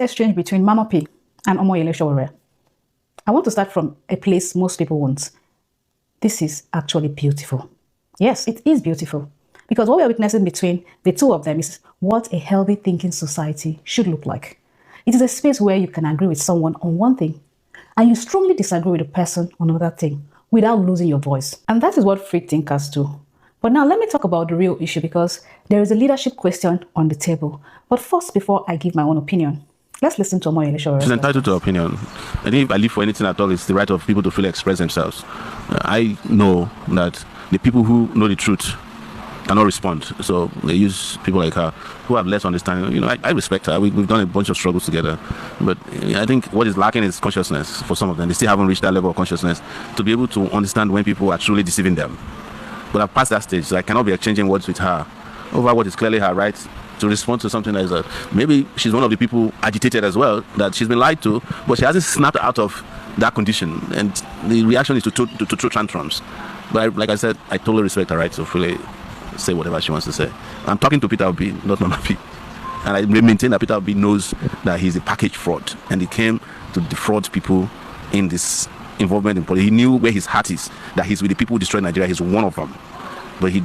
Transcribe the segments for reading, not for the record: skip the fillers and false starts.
exchange between Mamapee and Sowore, I want to start from a place most people won't. This is actually beautiful. Yes, it is beautiful. Because what we are witnessing between the two of them is what a healthy thinking society should look like. It is a space where you can agree with someone on one thing and you strongly disagree with a person on another thing without losing your voice. And that is what free thinkers do. But now let me talk about the real issue because there is a leadership question on the table. But first, before I give my own opinion, let's listen to Sowore. She's entitled to opinion. I think if I live for anything at all, it's the right of people to freely express themselves. I know that the people who know the truth cannot respond. So they use people like her who have less understanding. You know, I respect her. We've done a bunch of struggles together. But I think what is lacking is consciousness for some of them. They still haven't reached that level of consciousness to be able to understand when people are truly deceiving them. But I've passed that stage, so I cannot be exchanging words with her over what is clearly her right to respond to something that is maybe she's one of the people agitated as well, that she's been lied to, but she hasn't snapped out of that condition. And the reaction is to throw tantrums. But like I said, I totally respect her right to freely say whatever she wants to say. I'm talking to Peter Obi, not Mamapee. And I maintain that Peter Obi knows that he's a package fraud and he came to defraud people in this involvement in politics. He knew where his heart is, that he's with the people who destroy Nigeria. He's one of them. But he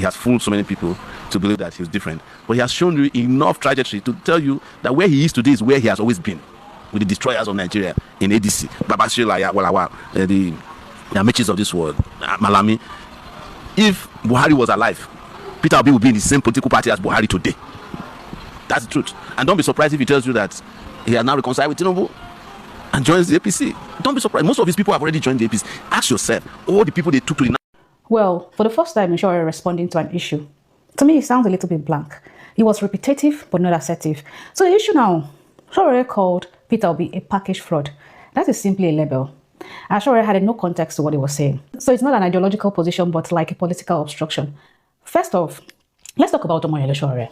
has fooled so many people to believe that he's different. But he has shown you enough trajectory to tell you that where he is today is where he has always been, with the destroyers of Nigeria in ADC, Babashila, the Ameches of this world, Malami. If Buhari was alive, Peter Obi would be in the same political party as Buhari today. That's the truth. And don't be surprised if he tells you that he has now reconciled with Tinubu and joins the APC. Don't be surprised. Most of his people have already joined the APC. Ask yourself, all the people they took to the... Well, for the first time, Sowore responding to an issue, to me, it sounds a little bit blank. It was repetitive, but not assertive. So the issue now, Sowore called Peter Obi a package fraud. That is simply a label. Sowore had no context to what he was saying. So it's not an ideological position, but like a political obstruction. First off, let's talk about Sowore.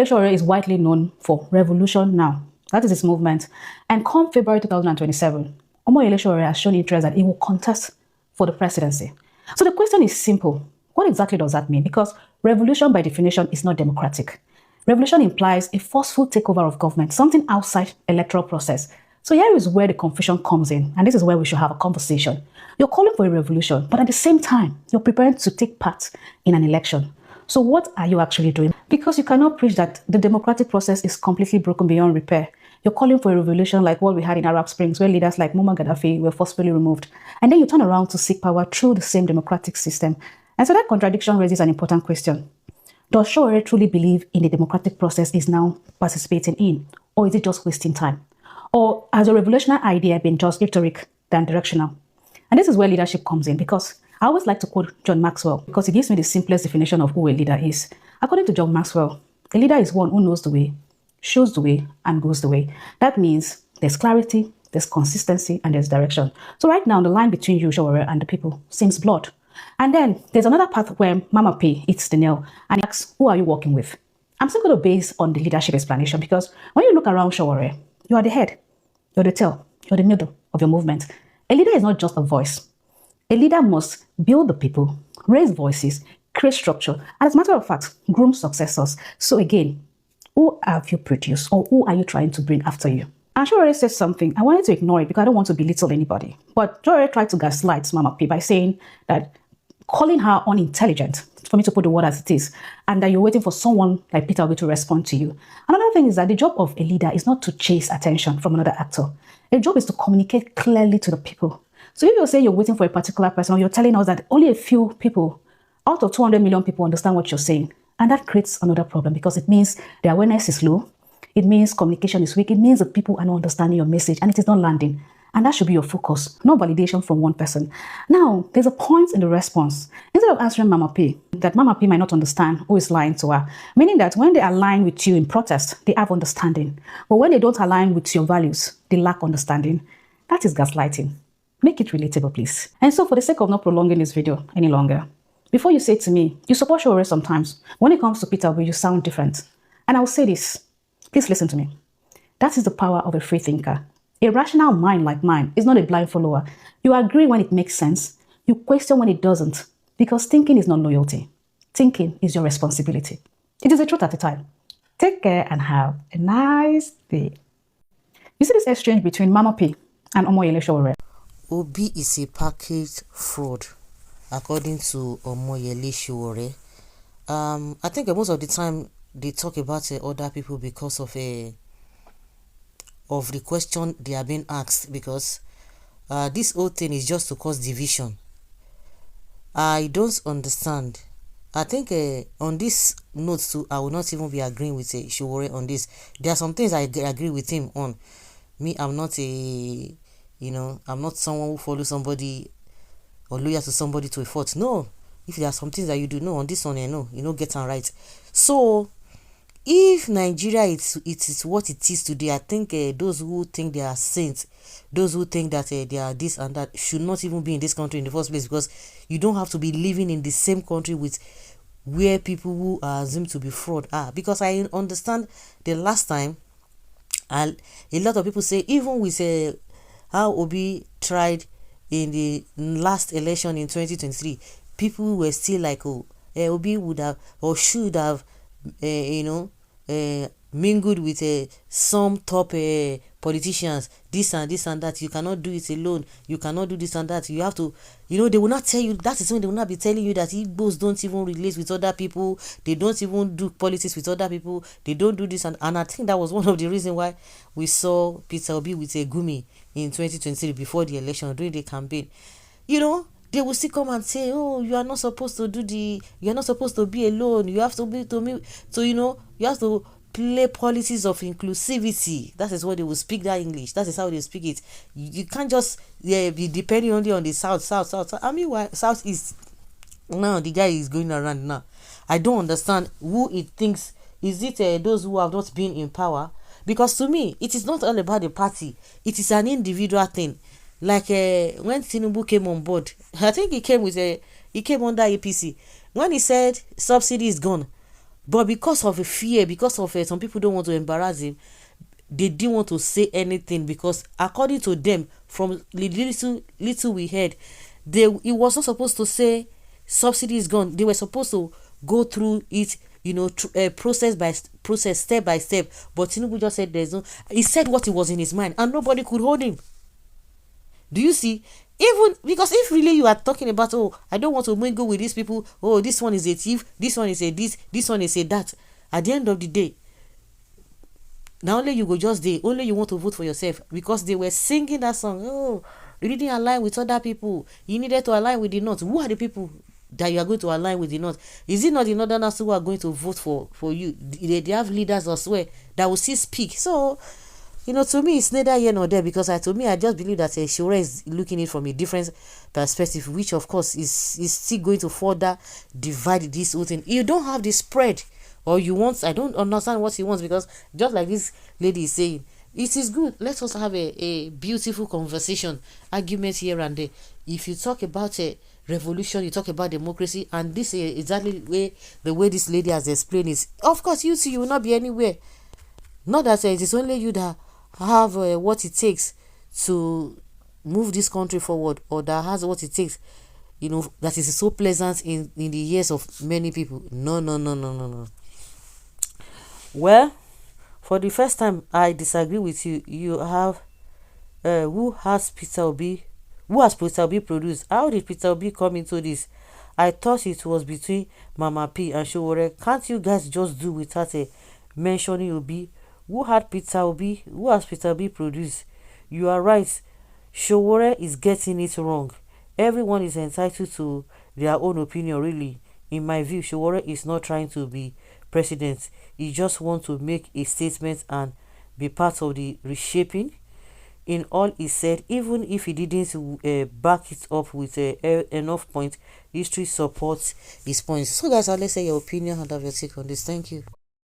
Sowore is widely known for Revolution Now. That is his movement. And come February 2027, Sowore has shown interest that he will contest for the presidency. So the question is simple. What exactly does that mean? Because revolution by definition is not democratic. Revolution implies a forceful takeover of government, something outside electoral process. So here is where the confusion comes in, and this is where we should have a conversation. You're calling for a revolution, but at the same time, you're preparing to take part in an election. So what are you actually doing? Because you cannot preach that the democratic process is completely broken beyond repair. You're calling for a revolution like what we had in Arab Springs, where leaders like Muammar Gaddafi were forcibly removed. And then you turn around to seek power through the same democratic system. And so that contradiction raises an important question. Does Sowore truly believe in the democratic process is now participating in? Or is it just wasting time? Or has a revolutionary idea been just rhetoric than directional? And this is where leadership comes in, because I always like to quote John Maxwell because it gives me the simplest definition of who a leader is. According to John Maxwell, a leader is one who knows the way, shows the way, and goes the way. That means there's clarity, there's consistency, and there's direction. So right now, the line between you, Sowore, and the people seems blurred. And then there's another path where Mamapee hits the nail and asks, who are you working with? I'm still going to base on the leadership explanation because when you look around Sowore, you are the head, you're the tail, you're the middle of your movement. A leader is not just a voice. A leader must build the people, raise voices, create structure, and as a matter of fact, groom successors. So again, who have you produced or who are you trying to bring after you? And Sowore says something. I wanted to ignore it because I don't want to belittle anybody. But Sowore tried to gaslight Mamapee by saying that calling her unintelligent, for me to put the word as it is, and that you're waiting for someone like Peter Obi to respond to you. Another thing is that the job of a leader is not to chase attention from another actor. A job is to communicate clearly to the people. So if you're saying you're waiting for a particular person, or you're telling us that only a few people out of 200 million people understand what you're saying, and that creates another problem because it means the awareness is low, it means communication is weak, it means that people are not understanding your message and it is not landing. And that should be your focus, not validation from one person. Now, there's a point in the response. Instead of answering Mamapee, that Mamapee might not understand who is lying to her, meaning that when they align with you in protest, they have understanding. But when they don't align with your values, they lack understanding. That is gaslighting. Make it relatable, please. And so for the sake of not prolonging this video any longer, before you say to me, you support Sowore sometimes, when it comes to Peter Obi, you sound different. And I will say this, please listen to me. That is the power of a free thinker. A rational mind like mine is not a blind follower. You agree when it makes sense. You question when it doesn't. Because thinking is not loyalty. Thinking is your responsibility. It is the truth at the time. Take care and have a nice day. You see this exchange between Mamapee and Omoyele Sowore. Obi is a packaged fraud, according to Omoyele Sowore. I think most of the time they talk about other people because of the question they are being asked, because this whole thing is just to cause division. I don't understand. I think on this note too, I will not even be agreeing with Sowore on this. There are some things I agree with him on. Me, I'm not I'm not someone who follows somebody or loyal to somebody to a fault. No, if there are some things that you do, no, on this one, no, get on right. So if Nigeria it is what it is today, I think those who think they are saints, those who think that they are this and that, should not even be in this country in the first place, because you don't have to be living in the same country with where people who are assumed to be fraud are. Because I understand the last time, and a lot of people say, even with how Obi tried in the last election in 2023, people were still like, oh, Obi would have or should have mingled with some top politicians, this and this and that. You cannot do it alone, you cannot do this and that, you have to, they will not tell you. That is when they will not be telling you that Igbos don't even relate with other people, they don't even do politics with other people, they don't do this. And I think that was one of the reasons why we saw Peter Obi with a Gumi in 2023 before the election, during the campaign. They will still come and say, oh, you are not supposed to you are not supposed to be alone, you have to be to me, so you have to play policies of inclusivity. That is what they will speak, that English. That is how they speak it. You can't just be depending only on the south. I mean, why southeast? Now the guy is going around now. I don't understand who it thinks. Is it those who have not been in power? Because to me, it is not all about the party. It is an individual thing. Like when Tinubu came on board, I think he came under APC. When he said subsidy is gone, but because of a fear, because of some people don't want to embarrass him, they didn't want to say anything, because according to them, from little we heard, it was not supposed to say subsidy is gone. They were supposed to go through it, process by process, step by step. But Tinubu just said there's no. He said what it was in his mind, and nobody could hold him. Do you see? Even because if really you are talking about, oh, I don't want to mingle with these people, oh, this one is a thief, this one is a this one is a that, at the end of the day, now only you go just there, only you want to vote for yourself, because they were singing that song. Oh, you didn't align with other people, you needed to align with the North. Who are the people that you are going to align with the North? Is it not the Northerners who are going to vote for you? They have leaders elsewhere that will still speak. So to me, it's neither here nor there, because I just believe that Sowore is looking at it from a different perspective, which of course is still going to further divide this whole thing. You don't have the spread, or you want, I don't understand what he wants, because just like this lady is saying, it is good. Let us have a beautiful conversation, argument here and there. If you talk about a revolution, you talk about democracy, and this is exactly the way this lady has explained it. Of course, you will not be anywhere. Not that it is only you that have what it takes to move this country forward, or that has what it takes, that is so pleasant in the ears of many people. No. Well, for the first time, I disagree with you. You have who has Peter Obi produced? How did Peter Obi come into this? I thought it was between Mamapee and Sowore. Can't you guys just do without mentioning Obi? Who has Peter Obi produced? You are right. Sowore is getting it wrong. Everyone is entitled to their own opinion, really. In my view, Sowore is not trying to be president. He just wants to make a statement and be part of the reshaping. In all he said, even if he didn't back it up with enough points, history supports his points. So guys, let's say your opinion and have your take on this. Thank you.